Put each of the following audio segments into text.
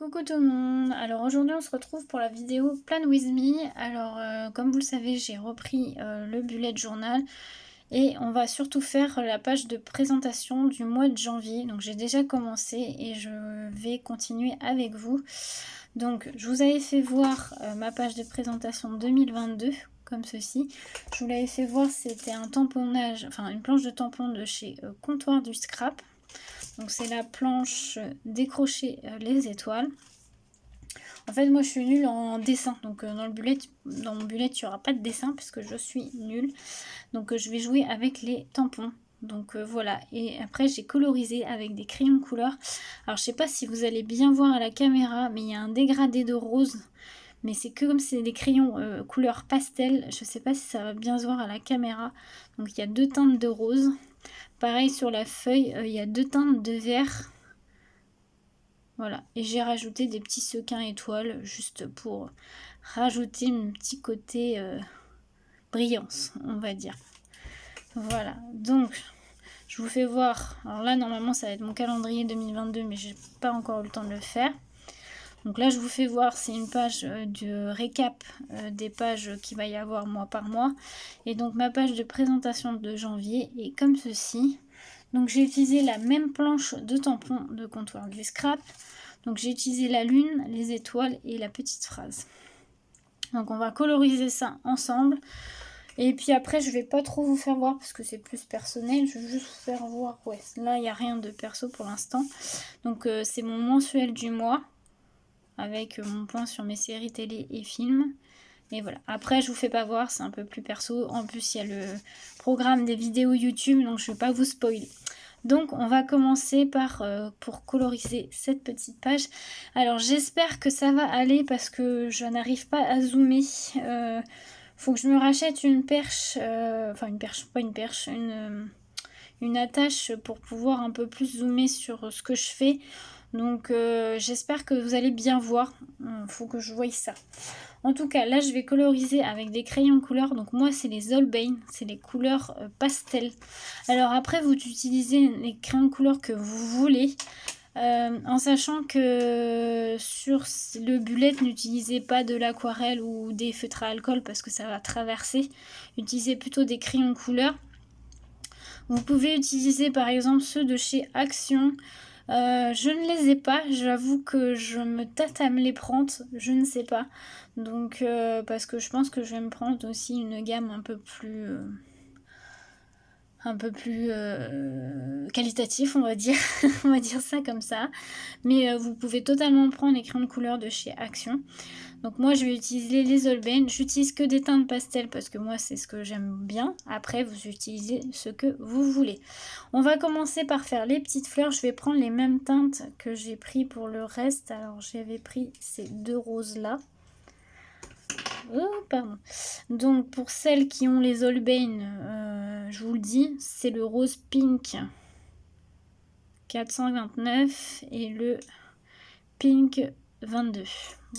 Coucou tout le monde, alors aujourd'hui on se retrouve pour la vidéo Plan With Me. Alors comme vous le savez, j'ai repris le bullet journal et on va surtout faire la page de présentation du mois de janvier. Donc j'ai déjà commencé et je vais continuer avec vous. Donc je vous avais fait voir ma page de présentation 2022 comme ceci. Je vous l'avais fait voir, c'était un tamponnage, enfin une planche de tampon de chez Comptoir du Scrap. Donc c'est la planche décrocher les étoiles. En fait moi je suis nulle en dessin, donc dans mon bullet il n'y aura pas de dessin puisque je suis nulle. Donc je vais jouer avec les tampons. Donc voilà, et après j'ai colorisé avec des crayons de couleur. Alors je sais pas si vous allez bien voir à la caméra, mais il y a un dégradé de rose. Mais c'est que comme c'est des crayons couleur pastel, je sais pas si ça va bien se voir à la caméra. Donc il y a deux teintes de rose. Pareil sur la feuille, il y a deux teintes de vert. Voilà, et j'ai rajouté des petits sequins étoiles juste pour rajouter un petit côté brillance, on va dire. Voilà, donc je vous fais voir. Alors là, normalement, ça va être mon calendrier 2022, mais j'ai pas encore eu le temps de le faire. Donc là, je vous fais voir, c'est une page de récap des pages qu'il va y avoir mois par mois. Et donc ma page de présentation de janvier est comme ceci. Donc j'ai utilisé la même planche de tampon de Comptoir du Scrap. Donc j'ai utilisé la lune, les étoiles et la petite phrase. Donc on va coloriser ça ensemble. Et puis après je vais pas trop vous faire voir parce que c'est plus personnel. Je vais juste vous faire voir. Ouais, là il n'y a rien de perso pour l'instant. Donc c'est mon mensuel du mois. Avec mon point sur mes séries télé et films. Et voilà. Après, je vous fais pas voir, c'est un peu plus perso. En plus, il y a le programme des vidéos YouTube, donc je vais pas vous spoiler. Donc, on va commencer par pour coloriser cette petite page. Alors, j'espère que ça va aller parce que je n'arrive pas à zoomer. Faut que je me rachète une perche, enfin une perche, pas une perche, une attache pour pouvoir un peu plus zoomer sur ce que je fais. Donc j'espère que vous allez bien voir. Faut que je voie ça. En tout cas, là je vais coloriser avec des crayons de couleur. Donc moi c'est les Holbein, c'est les couleurs pastel. Alors après vous utilisez les crayons de couleur que vous voulez. En sachant que sur le bullet, n'utilisez pas de l'aquarelle ou des feutres à alcool parce que ça va traverser. Utilisez plutôt des crayons de couleur. Vous pouvez utiliser par exemple ceux de chez Action. Je ne les ai pas, j'avoue que je me tâte à me les prendre, je ne sais pas. Donc parce que je pense que je vais me prendre aussi une gamme un peu plus qualitatif, on va dire. On va dire ça comme ça. Mais vous pouvez totalement prendre les crayons de couleur de chez Action. Donc moi je vais utiliser les Holbein. J'utilise que des teintes pastel parce que moi c'est ce que j'aime bien. Après vous utilisez ce que vous voulez. On va commencer par faire les petites fleurs. Je vais prendre les mêmes teintes que j'ai pris pour le reste. Alors j'avais pris ces deux roses là. Oh, pardon. Donc pour celles qui ont les Holbein, je vous le dis, c'est le rose pink 429 et le pink 22.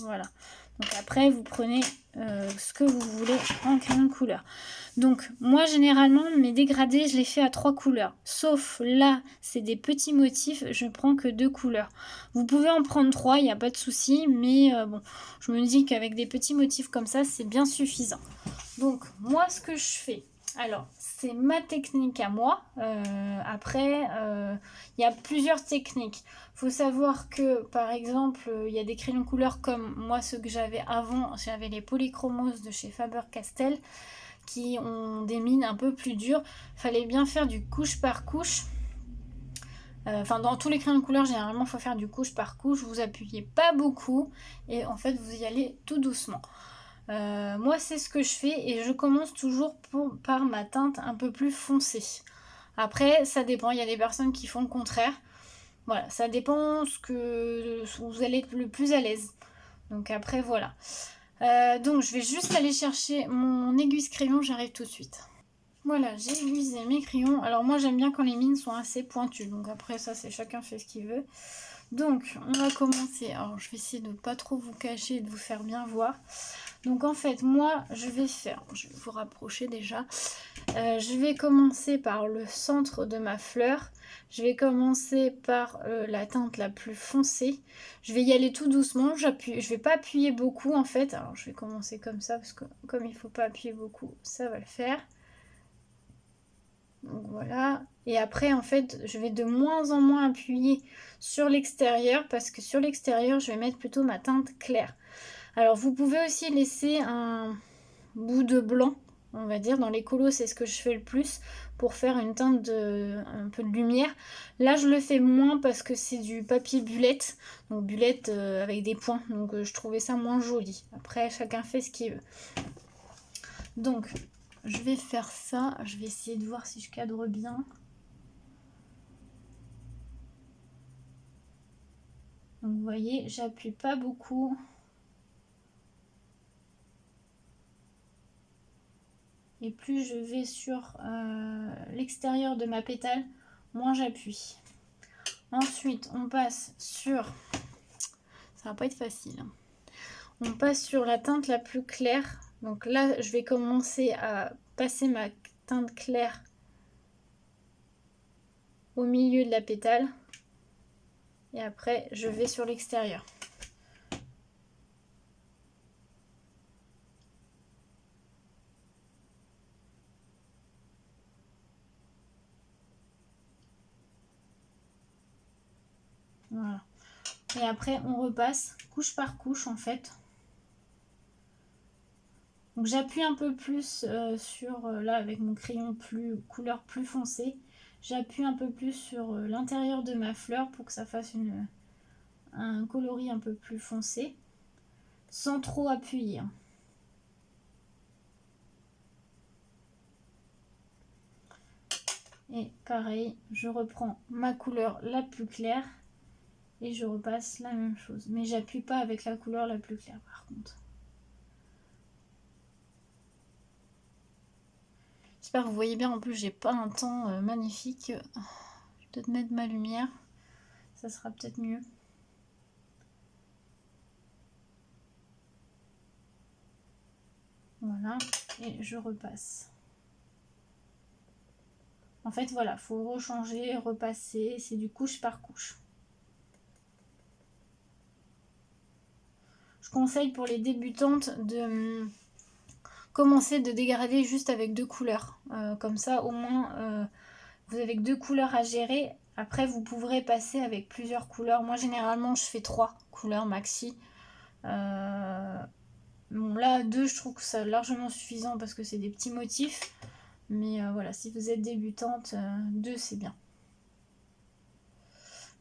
Voilà. Donc après vous prenez ce que vous voulez en crayon de couleur. Donc moi généralement mes dégradés je les fais à 3 couleurs. Sauf là c'est des petits motifs, je prends que 2 couleurs. Vous pouvez en prendre 3, il n'y a pas de souci. Mais bon, je me dis qu'avec des petits motifs comme ça c'est bien suffisant. Donc moi ce que je fais, alors c'est ma technique à moi. Après il y a plusieurs techniques. Faut savoir que par exemple il y a des crayons couleur comme moi ceux que j'avais avant. J'avais les polychromos de chez Faber-Castell qui ont des mines un peu plus dures. Fallait bien faire du couche par couche. Enfin dans tous les crayons de couleur généralement il faut faire du couche par couche. Vous appuyez pas beaucoup et en fait vous y allez tout doucement. Moi c'est ce que je fais et je commence toujours par ma teinte un peu plus foncée. Après ça dépend, il y a des personnes qui font le contraire. Voilà, ça dépend ce que vous allez être le plus à l'aise. Donc après voilà. Donc je vais juste aller chercher mon aiguise crayon, j'arrive tout de suite. Voilà, j'ai aiguisé mes crayons. Alors moi j'aime bien quand les mines sont assez pointues. Donc après ça c'est chacun fait ce qu'il veut. Donc, on va commencer. Alors, je vais essayer de ne pas trop vous cacher et de vous faire bien voir. Donc, en fait, moi, je vais vous rapprocher déjà. Je vais commencer par le centre de ma fleur. Je vais commencer par la teinte la plus foncée. Je vais y aller tout doucement. Je vais pas appuyer beaucoup, en fait. Alors, je vais commencer comme ça, parce que comme il faut pas appuyer beaucoup, ça va le faire. Donc voilà, et après en fait je vais de moins en moins appuyer sur l'extérieur parce que sur l'extérieur je vais mettre plutôt ma teinte claire. Alors vous pouvez aussi laisser un bout de blanc, on va dire, dans les colos c'est ce que je fais le plus pour faire une teinte un peu de lumière. Là je le fais moins parce que c'est du papier bullette, donc bullette avec des points, donc je trouvais ça moins joli. Après chacun fait ce qu'il veut. Donc je vais faire ça, je vais essayer de voir si je cadre bien. Donc vous voyez, j'appuie pas beaucoup. Et plus je vais sur l'extérieur de ma pétale, moins j'appuie. Ensuite, on passe sur... Ça va pas être facile. On passe sur la teinte la plus claire. Donc là, je vais commencer à passer ma teinte claire au milieu de la pétale. Et après, je vais sur l'extérieur. Voilà. Et après, on repasse couche par couche, en fait. Donc j'appuie un peu plus sur, là avec mon crayon couleur plus foncée, j'appuie un peu plus sur l'intérieur de ma fleur pour que ça fasse un coloris un peu plus foncé, sans trop appuyer. Et pareil, je reprends ma couleur la plus claire et je repasse la même chose. Mais j'appuie pas avec la couleur la plus claire par contre. J'espère que vous voyez bien, en plus j'ai pas un temps magnifique. Je vais peut-être mettre ma lumière, ça sera peut-être mieux. Voilà, et je repasse. En fait, voilà, faut rechanger, repasser, c'est du couche par couche. Je conseille pour les débutantes de commencer de dégrader juste avec 2 couleurs. Comme ça, au moins, vous avez que 2 couleurs à gérer. Après, vous pourrez passer avec plusieurs couleurs. Moi, généralement, je fais 3 couleurs maxi. Bon, là, 2, je trouve que c'est largement suffisant parce que c'est des petits motifs. Mais voilà, si vous êtes débutante, 2, c'est bien.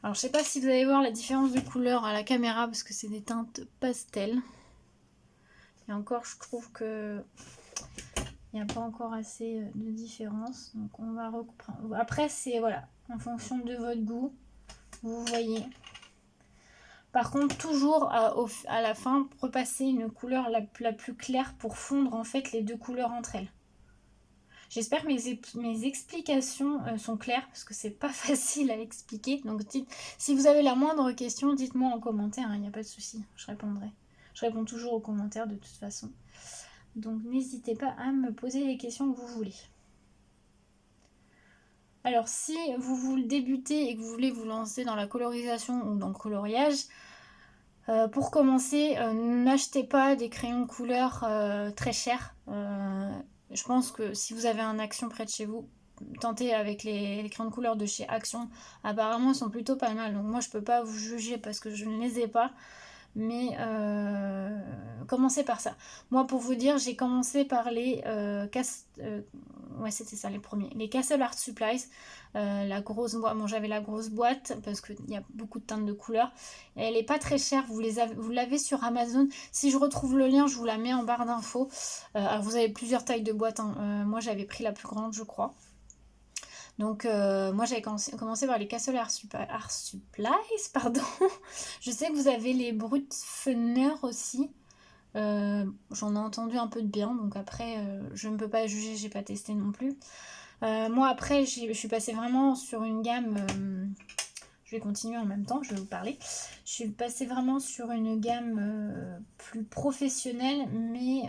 Alors, je sais pas si vous allez voir la différence de couleur à la caméra parce que c'est des teintes pastel. Et encore, je trouve que il n'y a pas encore assez de différence. Donc, on va reprendre. Après, c'est voilà, en fonction de votre goût. Vous voyez. Par contre, toujours à la fin, repasser une couleur la plus claire pour fondre en fait les 2 couleurs entre elles. J'espère que mes explications sont claires parce que c'est pas facile à expliquer. Donc si vous avez la moindre question, dites-moi en commentaire, il n'y a pas de souci, je répondrai. Je réponds toujours aux commentaires de toute façon. Donc n'hésitez pas à me poser les questions que vous voulez. Alors si vous débutez et que vous voulez vous lancer dans la colorisation ou dans le coloriage, pour commencer, n'achetez pas des crayons de couleur très chers. Je pense que si vous avez un Action près de chez vous, tentez avec les crayons de couleur de chez Action. Apparemment, ils sont plutôt pas mal. Donc moi, je peux pas vous juger parce que je ne les ai pas. Mais commencez par ça. Moi, pour vous dire, j'ai commencé par les ouais, c'était ça les premiers. Les Castle Art Supplies. La grosse boîte. Bon, j'avais la grosse boîte parce qu'il y a beaucoup de teintes de couleurs. Et elle est pas très chère. Vous l'avez sur Amazon. Si je retrouve le lien, je vous la mets en barre d'infos. Alors, vous avez plusieurs tailles de boîtes. Hein. Moi, j'avais pris la plus grande, je crois. Donc moi j'avais commencé par les Castle Art Supplies, pardon. Je sais que vous avez les Brutfener aussi. J'en ai entendu un peu de bien, donc après je ne peux pas juger, j'ai pas testé non plus. Moi après je suis passée vraiment sur une gamme, je vais continuer en même temps, je vais vous parler. Je suis passée vraiment sur une gamme plus professionnelle, mais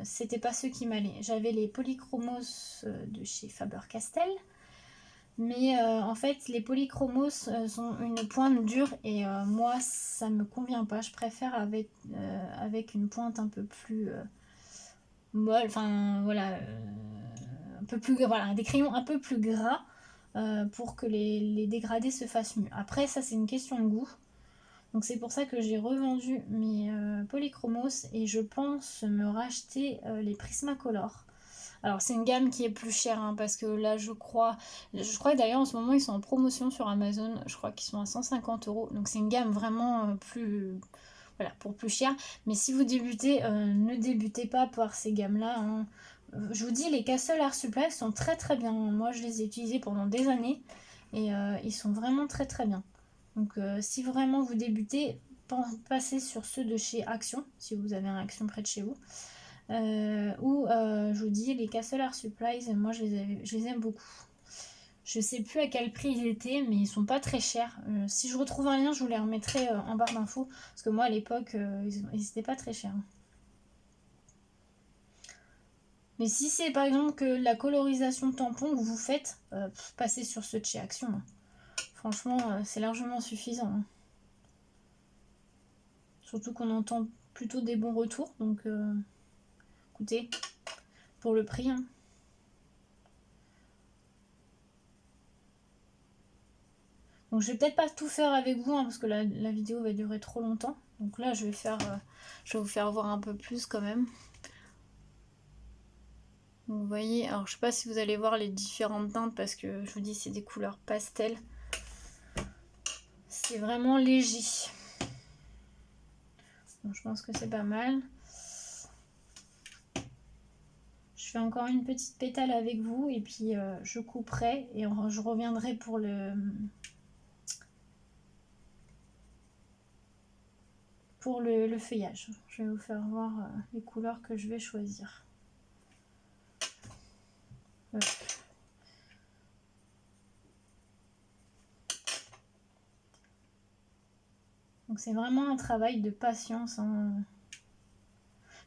c'était pas ce qui m'allait. J'avais les Polychromos de chez Faber-Castell, mais en fait les Polychromos ont une pointe dure et moi ça me convient pas. Je préfère avec une pointe un peu plus molle, enfin voilà, un peu plus, voilà, des crayons un peu plus gras pour que les dégradés se fassent mieux. Après ça c'est une question de goût. Donc c'est pour ça que j'ai revendu mes Polychromos et je pense me racheter les Prismacolor. Alors c'est une gamme qui est plus chère hein, parce que là je crois que d'ailleurs en ce moment ils sont en promotion sur Amazon, je crois qu'ils sont à 150 €. Donc c'est une gamme vraiment plus, voilà, pour plus cher. Mais si vous débutez, ne débutez pas par ces gammes-là. Hein. Je vous dis, les Castle Air Supply sont très très bien. Moi je les ai utilisés pendant des années et ils sont vraiment très très bien. Donc si vraiment vous débutez, passez sur ceux de chez Action, si vous avez un Action près de chez vous. Ou je vous dis, les Castle Air Supplies, moi je les aime beaucoup. Je sais plus à quel prix ils étaient, mais ils sont pas très chers. Si je retrouve un lien, je vous les remettrai en barre d'infos. Parce que moi à l'époque, ils étaient pas très chers. Mais si c'est par exemple que la colorisation tampon que vous faites, passez sur ceux de chez Action. Hein. Franchement, c'est largement suffisant. Hein. Surtout qu'on entend plutôt des bons retours. Donc écoutez, pour le prix. Hein. Donc je vais peut-être pas tout faire avec vous hein, parce que la vidéo va durer trop longtemps. Donc là je vais vous faire voir un peu plus quand même. Donc, vous voyez, alors je sais pas si vous allez voir les différentes teintes parce que je vous dis c'est des couleurs pastel. C'est vraiment léger. Donc je pense que c'est pas mal. Je fais encore une petite pétale avec vous et puis je couperai et je reviendrai pour le feuillage. Je vais vous faire voir les couleurs que je vais choisir. Donc c'est vraiment un travail de patience. Hein.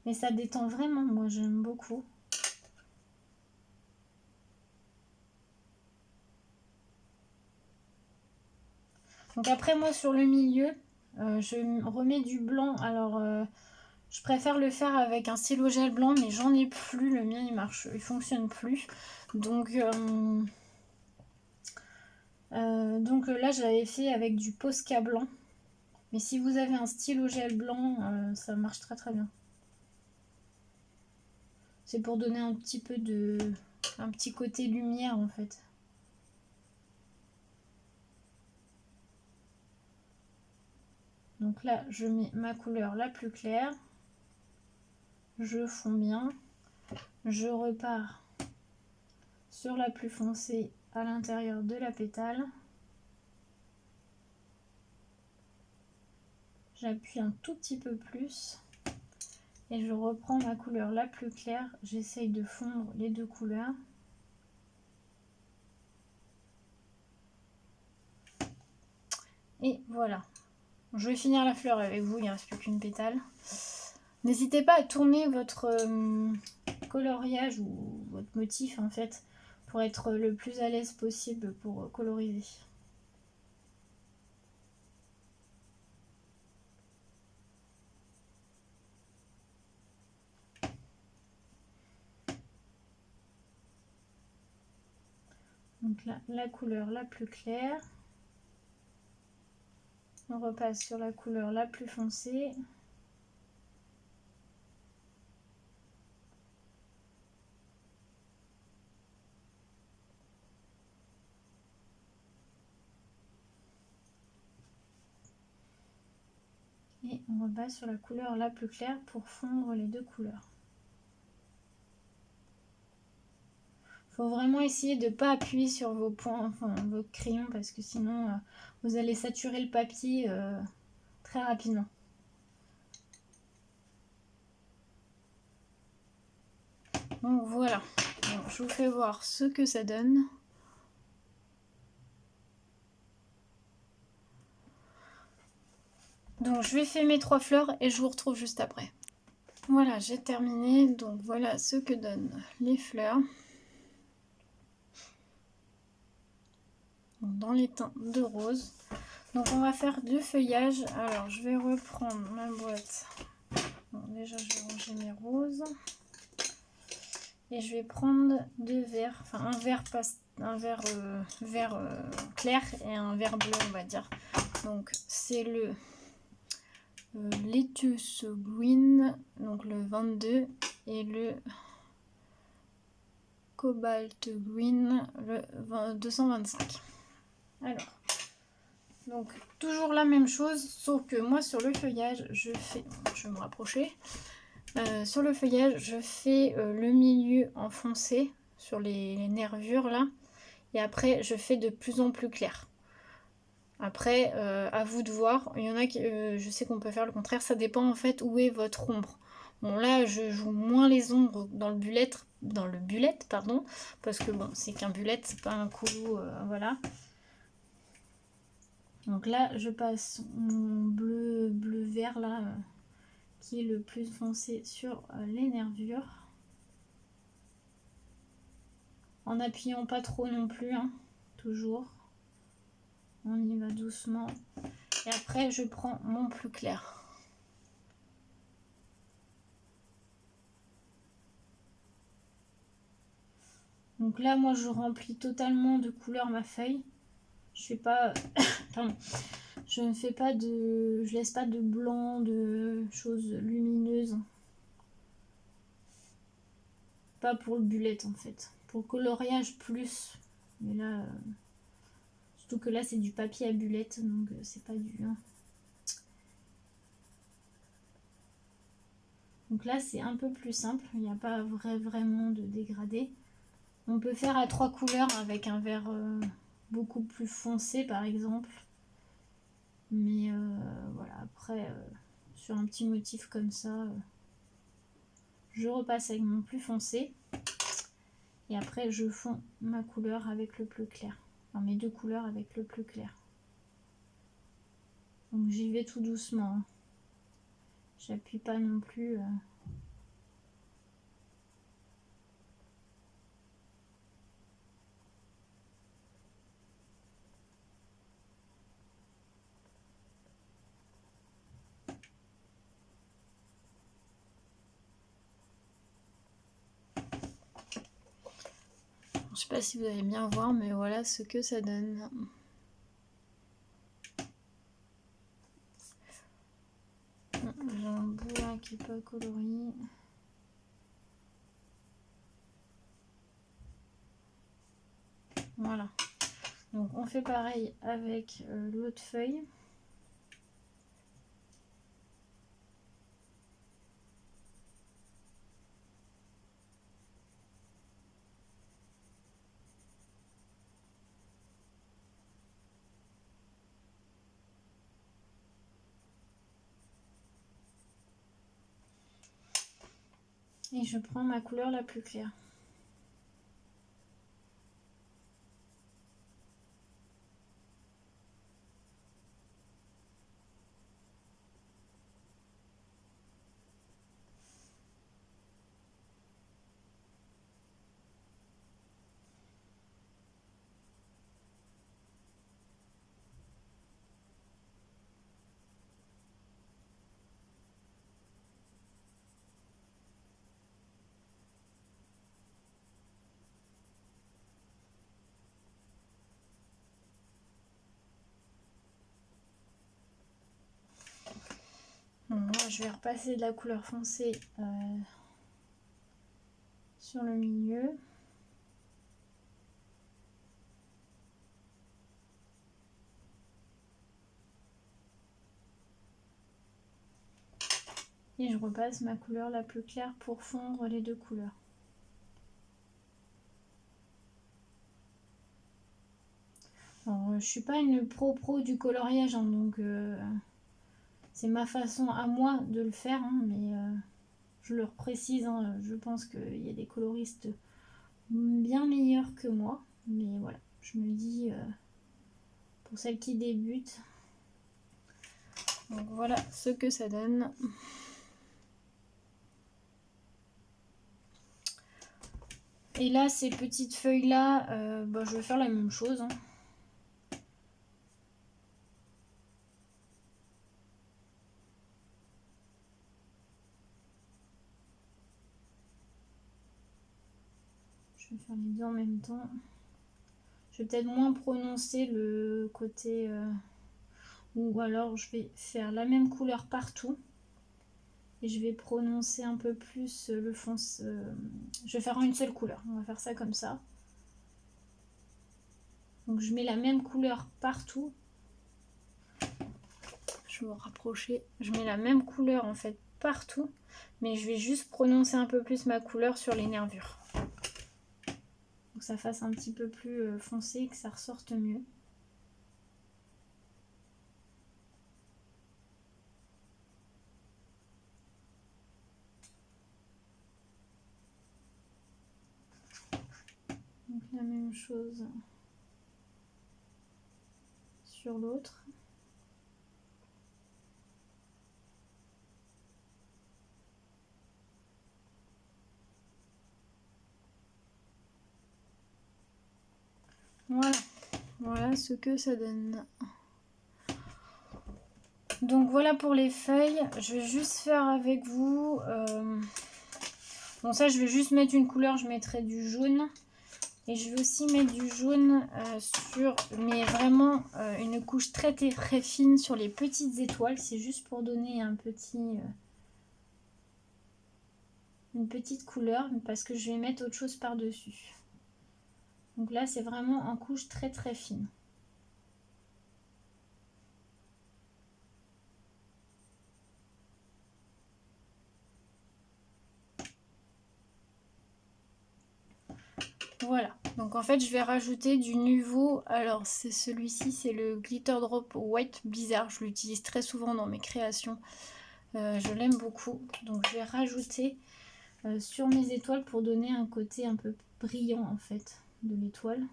Mais ça détend vraiment, moi j'aime beaucoup. Donc après moi sur le milieu, je remets du blanc. Alors je préfère le faire avec un stylo gel blanc, mais j'en ai plus. Le mien il fonctionne plus. Donc là j'avais fait avec du Posca blanc. Mais si vous avez un stylo gel blanc, ça marche très très bien. C'est pour donner un petit côté lumière en fait. Donc là, je mets ma couleur la plus claire. Je fonds bien. Je repars sur la plus foncée à l'intérieur de la pétale. J'appuie un tout petit peu plus. Et je reprends ma couleur la plus claire. J'essaye de fondre les deux couleurs. Et voilà. Je vais finir la fleur avec vous, il ne reste plus qu'une pétale. N'hésitez pas à tourner votre coloriage ou votre motif en fait pour être le plus à l'aise possible pour coloriser. Donc là, la couleur la plus claire. On repasse sur la couleur la plus foncée. Et on repasse sur la couleur la plus claire pour fondre les deux couleurs. Il faut vraiment essayer de ne pas appuyer sur vos points, enfin vos crayons, parce que sinon vous allez saturer le papier très rapidement. Donc voilà, alors, je vous fais voir ce que ça donne. Donc je vais faire mes 3 fleurs et je vous retrouve juste après. Voilà, j'ai terminé. Donc voilà ce que donnent les fleurs. Dans les teints de rose. Donc on va faire du feuillage. Alors je vais reprendre ma boîte. Bon, déjà je vais ranger mes roses. Et je vais prendre 2 verres. Enfin un verre vert clair et un verre bleu on va dire. Donc c'est le Lettuce Green, donc le 22, et le Cobalt Green, le 225. Alors, donc toujours la même chose, sauf que moi sur le feuillage, je vais me rapprocher. Sur le feuillage, je fais le milieu en foncé sur les nervures là, et après je fais de plus en plus clair. Après, à vous de voir. Il y en a qui, je sais qu'on peut faire le contraire. Ça dépend en fait où est votre ombre. Bon là, je joue moins les ombres dans le bullet, pardon, parce que bon, c'est qu'un bullet, c'est pas un coulou, voilà. Donc là, je passe mon bleu vert là, qui est le plus foncé sur les nervures, en appuyant pas trop non plus, hein, toujours. On y va doucement. Et après, je prends mon plus clair. Donc là, moi, je remplis totalement de couleur ma feuille. Je fais pas, pardon, je ne fais pas de, je laisse pas de blanc, de choses lumineuses. Pas pour le bullet en fait. Pour le coloriage plus. Mais là, surtout que là, c'est du papier à bullet, donc c'est pas du. Hein. Donc là, c'est un peu plus simple. Il n'y a pas vraiment de dégradé. On peut faire à 3 couleurs avec un vert beaucoup plus foncé, par exemple. Mais voilà, après, sur un petit motif comme ça, je repasse avec mon plus foncé. Et après, je fonds ma couleur avec le plus clair. Enfin, mes 2 couleurs avec le plus clair. Donc j'y vais tout doucement. Hein. J'appuie pas non plus. Je sais pas si vous allez bien voir, mais voilà ce que ça donne. J'ai un bout là qui est pas coloré. Voilà. Donc on fait pareil avec l'autre feuille. Et je prends ma couleur la plus claire. Bon, moi je vais repasser de la couleur foncée sur le milieu. Et je repasse ma couleur la plus claire pour fondre les 2 couleurs. Alors, je suis pas une pro du coloriage, hein, donc c'est ma façon à moi de le faire, hein, mais je le précise, hein, je pense qu'il y a des coloristes bien meilleurs que moi, mais voilà, je me dis, pour celles qui débutent, Donc voilà ce que ça donne. Et là, ces petites feuilles-là, je vais faire la même chose. Hein. Je vais faire les deux en même temps. Je vais peut-être moins prononcer le côté... ou alors je vais faire la même couleur partout. Et je vais prononcer un peu plus le fond. Je vais faire en une seule couleur. On va faire ça comme ça. Donc je mets la même couleur partout. Je vais me rapprocher. Je mets la même couleur en fait partout. Mais je vais juste prononcer un peu plus ma couleur sur les nervures. Donc ça fasse un petit peu plus foncé et que ça ressorte mieux. Donc la même chose sur l'autre. Voilà, voilà ce que ça donne. Donc voilà pour les feuilles. Je vais juste faire avec vous. Bon ça je vais juste mettre une couleur, je mettrai du jaune. Et je vais aussi mettre du jaune sur, mais vraiment une couche très très fine sur les petites étoiles. C'est juste pour donner un petit, une petite couleur, parce que je vais mettre autre chose par-dessus. Donc là c'est vraiment en couche très très fine. Voilà, donc en fait je vais rajouter du nouveau, alors c'est celui-ci, c'est le Glitter Drop White Blizzard, je l'utilise très souvent dans mes créations, je l'aime beaucoup, donc je vais rajouter sur mes étoiles pour donner un côté un peu brillant en fait de l'étoile.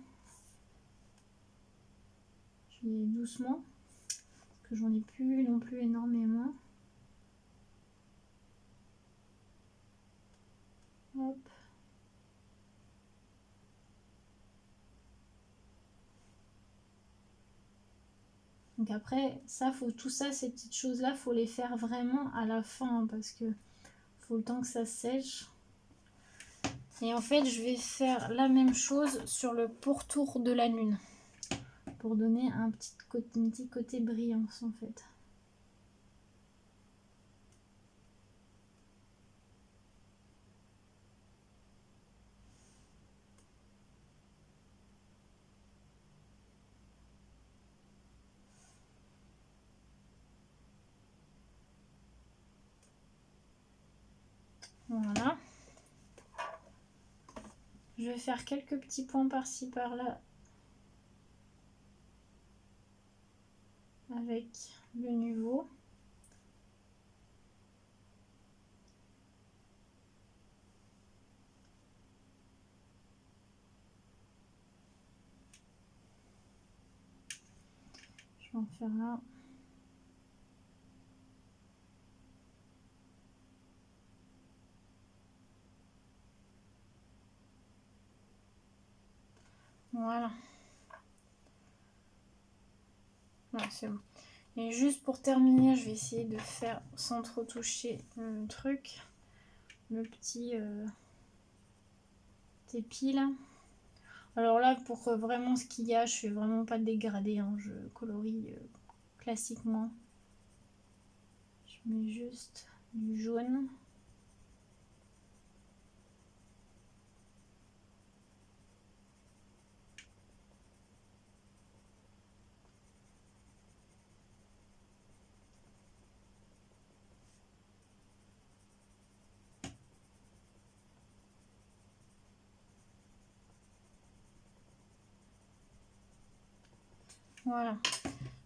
Je vais doucement, parce que j'en ai plus non plus énormément. Hop. Donc après, ça, faut tout ça, ces petites choses-là, faut les faire vraiment à la fin, hein, parce que faut le temps que ça sèche. Et en fait, je vais faire la même chose sur le pourtour de la lune, pour donner un petit côté brillance en fait. Voilà. Je vais faire quelques petits points par-ci par-là avec le nouveau. Je vais en faire là. Voilà. Ouais, c'est bon. Et juste pour terminer, je vais essayer de faire, sans trop toucher le truc, le petit épi là. Alors là, pour vraiment ce qu'il y a, je fais vraiment pas de dégradé, hein, je colorie classiquement. Je mets juste du jaune. Voilà,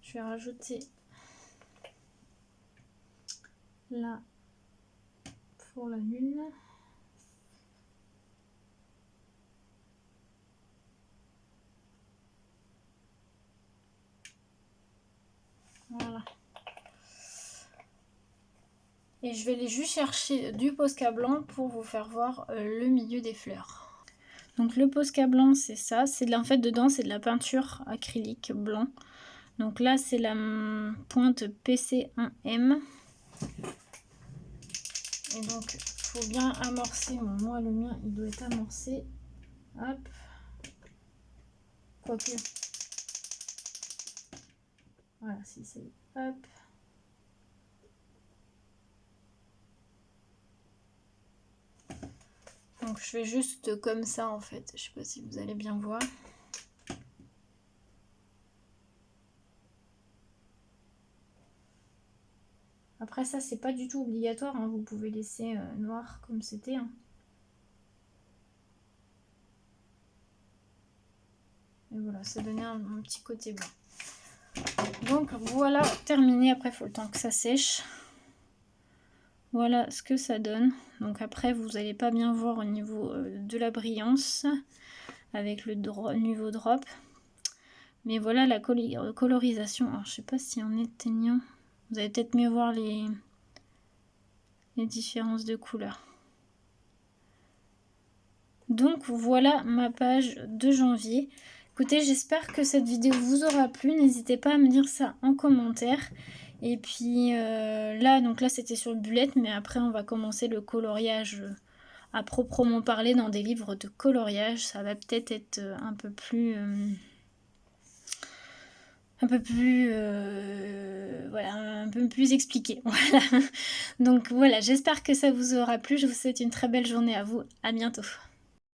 je vais rajouter là pour la lune. Voilà. Et je vais aller juste chercher du Posca blanc pour vous faire voir le milieu des fleurs. Donc le Posca blanc, c'est ça. C'est en fait dedans, c'est de la peinture acrylique blanc. Donc là, c'est la pointe PC1M. Et donc, il faut bien amorcer. Bon, moi, le mien, il doit être amorcé. Hop. Quoique. Voilà, si c'est... Hop. Donc je fais juste comme ça en fait, je sais pas si vous allez bien voir. Après ça c'est pas du tout obligatoire, hein. Vous pouvez laisser noir comme c'était. Hein. Et voilà, ça donnait un petit côté blanc. Donc voilà, terminé, après il faut le temps que ça sèche. Voilà ce que ça donne. Donc après vous n'allez pas bien voir au niveau de la brillance avec le niveau drop. Mais voilà la colorisation. Alors je sais pas si en éteignant, vous allez peut-être mieux voir les différences de couleurs. Donc voilà ma page de janvier. Écoutez, j'espère que cette vidéo vous aura plu. N'hésitez pas à me dire ça en commentaire. Et puis là, donc là c'était sur le bullet, mais après on va commencer le coloriage à proprement parler dans des livres de coloriage. Ça va peut-être être un peu plus voilà, un peu plus expliqué. Voilà. Donc voilà, j'espère que ça vous aura plu. Je vous souhaite une très belle journée à vous. À bientôt.